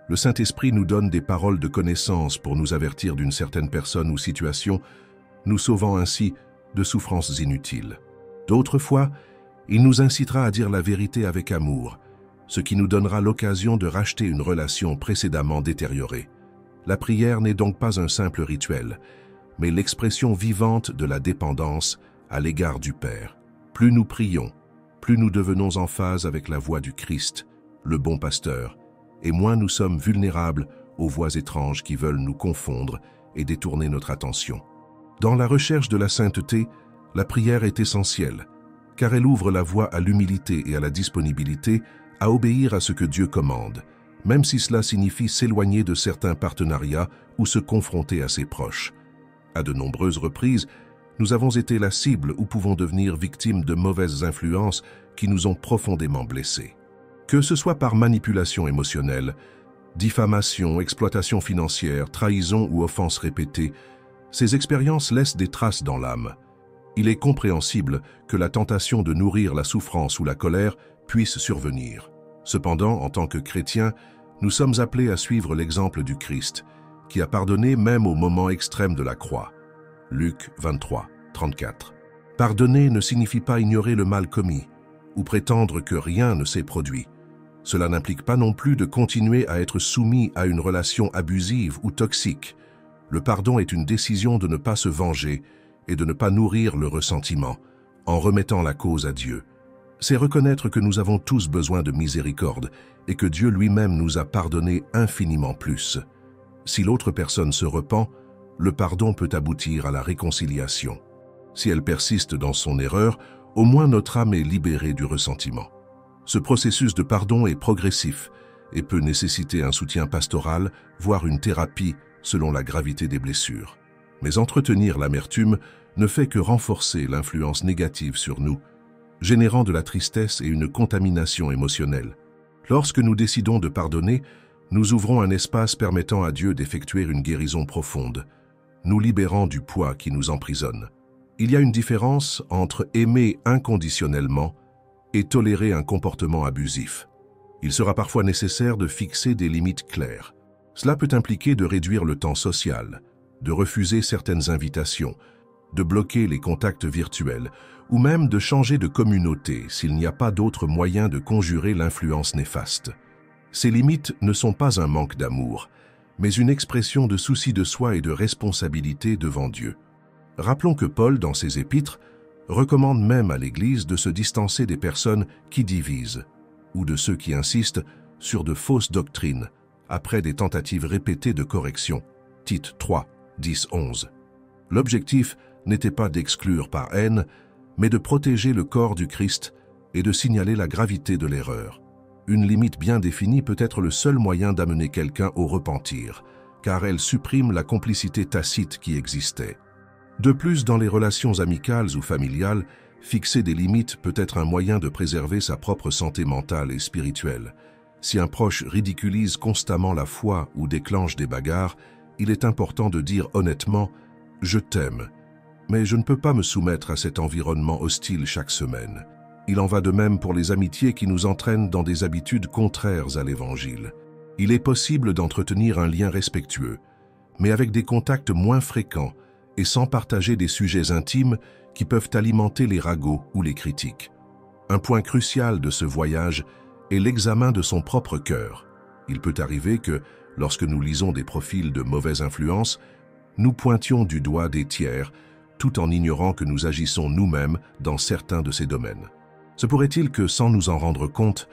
le Saint-Esprit nous donne des paroles de connaissance pour nous avertir d'une certaine personne ou situation, nous sauvant ainsi de souffrances inutiles. D'autres fois, il nous incitera à dire la vérité avec amour, ce qui nous donnera l'occasion de racheter une relation précédemment détériorée. La prière n'est donc pas un simple rituel, mais l'expression vivante de la dépendance à l'égard du Père. Plus nous prions, plus nous devenons en phase avec la voix du Christ, le bon pasteur, et moins nous sommes vulnérables aux voix étranges qui veulent nous confondre et détourner notre attention. Dans la recherche de la sainteté, la prière est essentielle, car elle ouvre la voie à l'humilité et à la disponibilité à obéir à ce que Dieu commande, même si cela signifie s'éloigner de certains partenariats ou se confronter à ses proches. À de nombreuses reprises, nous avons été la cible ou pouvons devenir victimes de mauvaises influences qui nous ont profondément blessés. Que ce soit par manipulation émotionnelle, diffamation, exploitation financière, trahison ou offense répétée, ces expériences laissent des traces dans l'âme. Il est compréhensible que la tentation de nourrir la souffrance ou la colère puisse survenir. Cependant, en tant que chrétiens, nous sommes appelés à suivre l'exemple du Christ, qui a pardonné même au moment extrême de la croix. Luc 23, 34. Pardonner ne signifie pas ignorer le mal commis, ou prétendre que rien ne s'est produit. Cela n'implique pas non plus de continuer à être soumis à une relation abusive ou toxique. Le pardon est une décision de ne pas se venger et de ne pas nourrir le ressentiment, en remettant la cause à Dieu. C'est reconnaître que nous avons tous besoin de miséricorde et que Dieu lui-même nous a pardonné infiniment plus. Si l'autre personne se repent, le pardon peut aboutir à la réconciliation. Si elle persiste dans son erreur, au moins notre âme est libérée du ressentiment. Ce processus de pardon est progressif et peut nécessiter un soutien pastoral, voire une thérapie selon la gravité des blessures. Mais entretenir l'amertume ne fait que renforcer l'influence négative sur nous, générant de la tristesse et une contamination émotionnelle. Lorsque nous décidons de pardonner, nous ouvrons un espace permettant à Dieu d'effectuer une guérison profonde, nous libérant du poids qui nous emprisonne. Il y a une différence entre aimer inconditionnellement et tolérer un comportement abusif. Il sera parfois nécessaire de fixer des limites claires. Cela peut impliquer de réduire le temps social, de refuser certaines invitations, de bloquer les contacts virtuels ou même de changer de communauté s'il n'y a pas d'autre moyen de conjurer l'influence néfaste. Ces limites ne sont pas un manque d'amour, mais une expression de souci de soi et de responsabilité devant Dieu. Rappelons que Paul, dans ses épîtres, recommande même à l'Église de se distancer des personnes qui divisent, ou de ceux qui insistent sur de fausses doctrines, après des tentatives répétées de correction. Tite 3, 10-11. L'objectif n'était pas d'exclure par haine, mais de protéger le corps du Christ et de signaler la gravité de l'erreur. Une limite bien définie peut être le seul moyen d'amener quelqu'un au repentir, car elle supprime la complicité tacite qui existait. De plus, dans les relations amicales ou familiales, fixer des limites peut être un moyen de préserver sa propre santé mentale et spirituelle. Si un proche ridiculise constamment la foi ou déclenche des bagarres, il est important de dire honnêtement « Je t'aime, mais je ne peux pas me soumettre à cet environnement hostile chaque semaine ». Il en va de même pour les amitiés qui nous entraînent dans des habitudes contraires à l'Évangile. Il est possible d'entretenir un lien respectueux, mais avec des contacts moins fréquents et sans partager des sujets intimes qui peuvent alimenter les ragots ou les critiques. Un point crucial de ce voyage est l'examen de son propre cœur. Il peut arriver que, lorsque nous lisons des profils de mauvaise influence, nous pointions du doigt des tiers, tout en ignorant que nous agissons nous-mêmes dans certains de ces domaines. Se pourrait-il que, sans nous en rendre compte,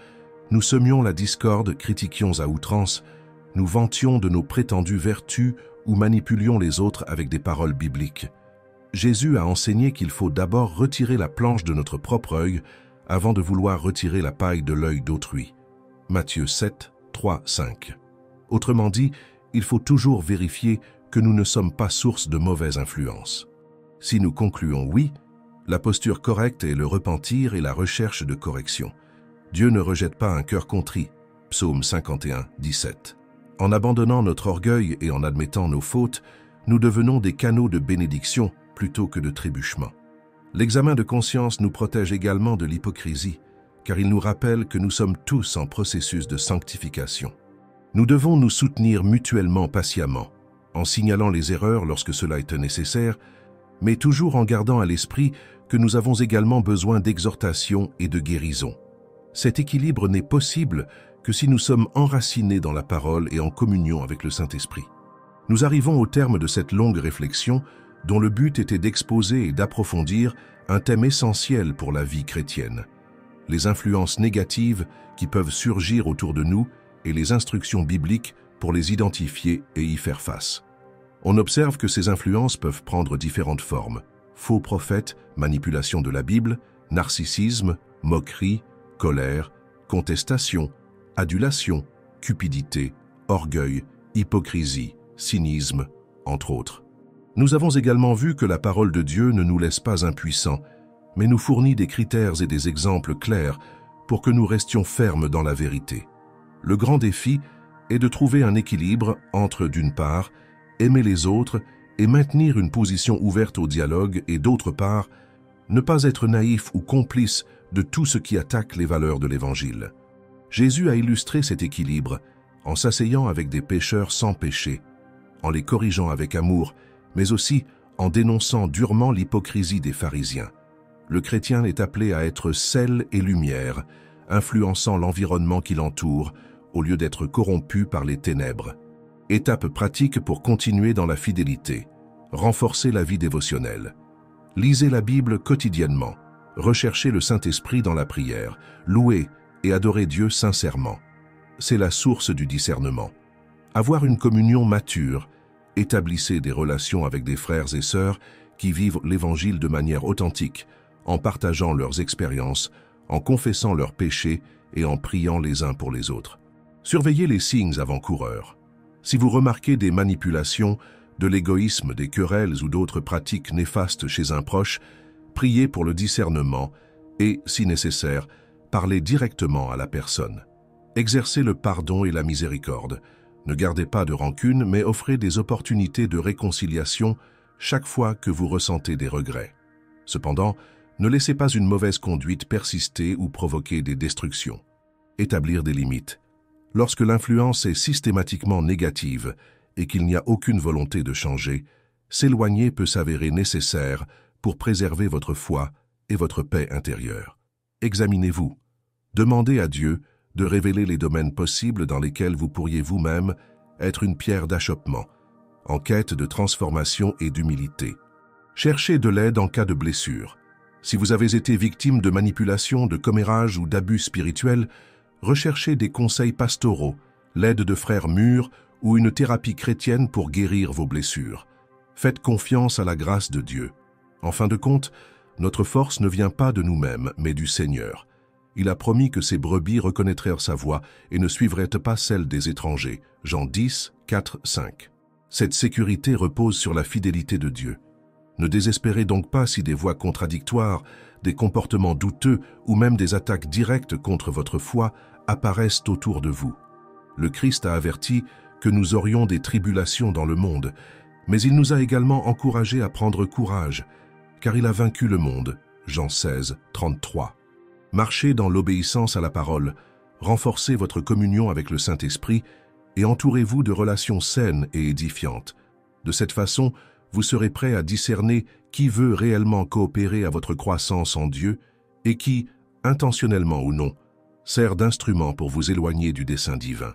nous semions la discorde, critiquions à outrance, nous vantions de nos prétendues vertus ou manipulions les autres avec des paroles bibliques? Jésus a enseigné qu'il faut d'abord retirer la planche de notre propre œil avant de vouloir retirer la paille de l'œil d'autrui. Matthieu 7, 3, 5. Autrement dit, il faut toujours vérifier que nous ne sommes pas source de mauvaise influence. Si nous concluons oui, la posture correcte est le repentir et la recherche de correction. Dieu ne rejette pas un cœur contrit. Psaume 51, 17. En abandonnant notre orgueil et en admettant nos fautes, nous devenons des canaux de bénédiction plutôt que de trébuchement. L'examen de conscience nous protège également de l'hypocrisie, car il nous rappelle que nous sommes tous en processus de sanctification. Nous devons nous soutenir mutuellement patiemment, en signalant les erreurs lorsque cela est nécessaire, mais toujours en gardant à l'esprit que nous avons également besoin d'exhortation et de guérison. Cet équilibre n'est possible que si nous sommes enracinés dans la parole et en communion avec le Saint-Esprit. Nous arrivons au terme de cette longue réflexion dont le but était d'exposer et d'approfondir un thème essentiel pour la vie chrétienne: les influences négatives qui peuvent surgir autour de nous et les instructions bibliques pour les identifier et y faire face. On observe que ces influences peuvent prendre différentes formes: faux prophètes, manipulation de la Bible, narcissisme, moquerie, colère, contestation, adulation, cupidité, orgueil, hypocrisie, cynisme, entre autres. Nous avons également vu que la parole de Dieu ne nous laisse pas impuissants, mais nous fournit des critères et des exemples clairs pour que nous restions fermes dans la vérité. Le grand défi est de trouver un équilibre entre, d'une part, aimer les autres et maintenir une position ouverte au dialogue et, d'autre part, ne pas être naïf ou complice de tout ce qui attaque les valeurs de l'Évangile. Jésus a illustré cet équilibre en s'asseyant avec des pécheurs sans péché, en les corrigeant avec amour, mais aussi en dénonçant durement l'hypocrisie des pharisiens. Le chrétien est appelé à être sel et lumière, influençant l'environnement qui l'entoure, au lieu d'être corrompu par les ténèbres. Étape pratique pour continuer dans la fidélité: renforcer la vie dévotionnelle. Lisez la Bible quotidiennement, recherchez le Saint-Esprit dans la prière, louez et adorez Dieu sincèrement. C'est la source du discernement. Avoir une communion mature, établissez des relations avec des frères et sœurs qui vivent l'Évangile de manière authentique, en partageant leurs expériences, en confessant leurs péchés et en priant les uns pour les autres. Surveillez les signes avant-coureurs. Si vous remarquez des manipulations, de l'égoïsme, des querelles ou d'autres pratiques néfastes chez un proche, priez pour le discernement et, si nécessaire, parlez directement à la personne. Exercez le pardon et la miséricorde. Ne gardez pas de rancune, mais offrez des opportunités de réconciliation chaque fois que vous ressentez des regrets. Cependant, ne laissez pas une mauvaise conduite persister ou provoquer des destructions. Établir des limites. Lorsque l'influence est systématiquement négative et qu'il n'y a aucune volonté de changer, s'éloigner peut s'avérer nécessaire pour préserver votre foi et votre paix intérieure. Examinez-vous. Demandez à Dieu de révéler les domaines possibles dans lesquels vous pourriez vous-même être une pierre d'achoppement, en quête de transformation et d'humilité. Cherchez de l'aide en cas de blessure. Si vous avez été victime de manipulation, de commérage ou d'abus spirituels, recherchez des conseils pastoraux, l'aide de frères mûrs ou une thérapie chrétienne pour guérir vos blessures. Faites confiance à la grâce de Dieu. En fin de compte, notre force ne vient pas de nous-mêmes, mais du Seigneur. Il a promis que ses brebis reconnaîtraient sa voix et ne suivraient pas celle des étrangers. Jean 10, 4, 5. Cette sécurité repose sur la fidélité de Dieu. Ne désespérez donc pas si des voix contradictoires, des comportements douteux ou même des attaques directes contre votre foi apparaissent autour de vous. Le Christ a averti que nous aurions des tribulations dans le monde, mais il nous a également encouragés à prendre courage, car il a vaincu le monde. Jean 16, 33. Marchez dans l'obéissance à la parole, renforcez votre communion avec le Saint-Esprit et entourez-vous de relations saines et édifiantes. De cette façon, vous serez prêt à discerner qui veut réellement coopérer à votre croissance en Dieu et qui, intentionnellement ou non, sert d'instrument pour vous éloigner du dessein divin.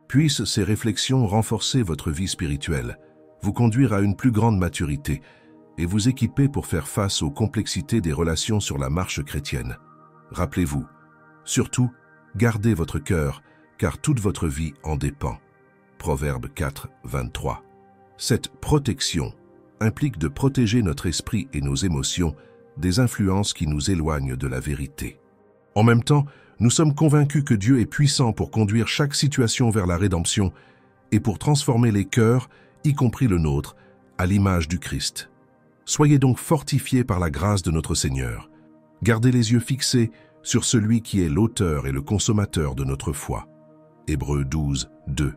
Puissent ces réflexions renforcer votre vie spirituelle, vous conduire à une plus grande maturité et vous équiper pour faire face aux complexités des relations sur la marche chrétienne. Rappelez-vous, surtout, gardez votre cœur, car toute votre vie en dépend. Proverbe 4, 23. Cette protection implique de protéger notre esprit et nos émotions des influences qui nous éloignent de la vérité. En même temps, nous sommes convaincus que Dieu est puissant pour conduire chaque situation vers la rédemption et pour transformer les cœurs, y compris le nôtre, à l'image du Christ. Soyez donc fortifiés par la grâce de notre Seigneur. Gardez les yeux fixés sur celui qui est l'auteur et le consommateur de notre foi. Hébreux 12, 2.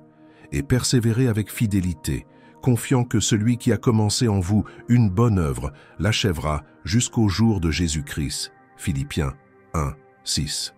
Et persévérez avec fidélité, confiant que celui qui a commencé en vous une bonne œuvre l'achèvera jusqu'au jour de Jésus-Christ. Philippiens 1, 6.